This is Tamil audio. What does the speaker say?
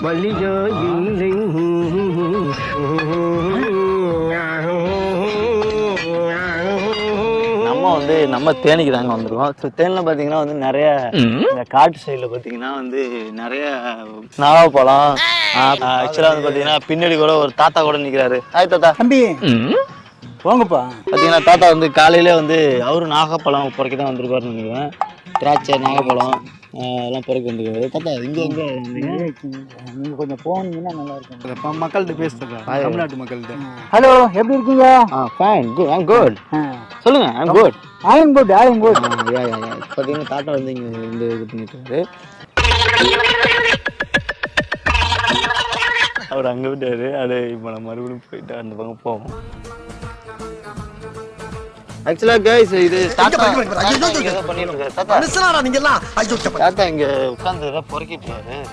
மல்லிகோ இல்லை நம்ம தேனிக்கு தாங்க வந்துருக்கோம். ஸோ தேனில் பார்த்தீங்கன்னா வந்து நிறைய இந்த காட்டு சைடில் பார்த்தீங்கன்னா வந்து நிறைய நாகப்பழம். ஆக்சுவலாக வந்து பார்த்தீங்கன்னா பின்னாடி கூட ஒரு தாத்தா கூட நிற்கிறாரு. ஹாய் தாத்தா. தம்பி போங்கப்பா. பார்த்தீங்கன்னா தாத்தா வந்து காலையிலே வந்து அவரும் நாகப்பழம் பொறுக்கி தான் வந்திருப்பாருன்னு நினைக்கிறேன். திராட்சை நாகப்பழம் எல்லாம் பொறுக்கி வந்துருக்காரு. தாத்தா இங்கே நீங்கள் கொஞ்சம் போனீங்கன்னா நல்லா இருக்கும். மக்கள்கிட்ட பேசுறேன், தமிழ்நாட்டு மக்கள்கிட்ட. ஹலோ, எப்படி இருக்கீங்க? Fine, good, I'm good. சொல்லுங்க, ஐம் குட். I'm good. பார்த்தீங்கன்னா தாத்தா வந்து இங்கே இந்த இது பண்ணிட்டாரு. அவர் அங்கே விட்டாரு. அது இப்போ நம்ம மறுபடியும் போயிட்டு அந்த பக்கம் போவோம். ஆக்சுவலா கைஸ் இது தாத்தா இங்க பண்ணிட்டு இருக்காரு. தாத்தா இங்க உட்கார்ந்து ஏதோ பொறுக்கிட்டு இருக்காரு.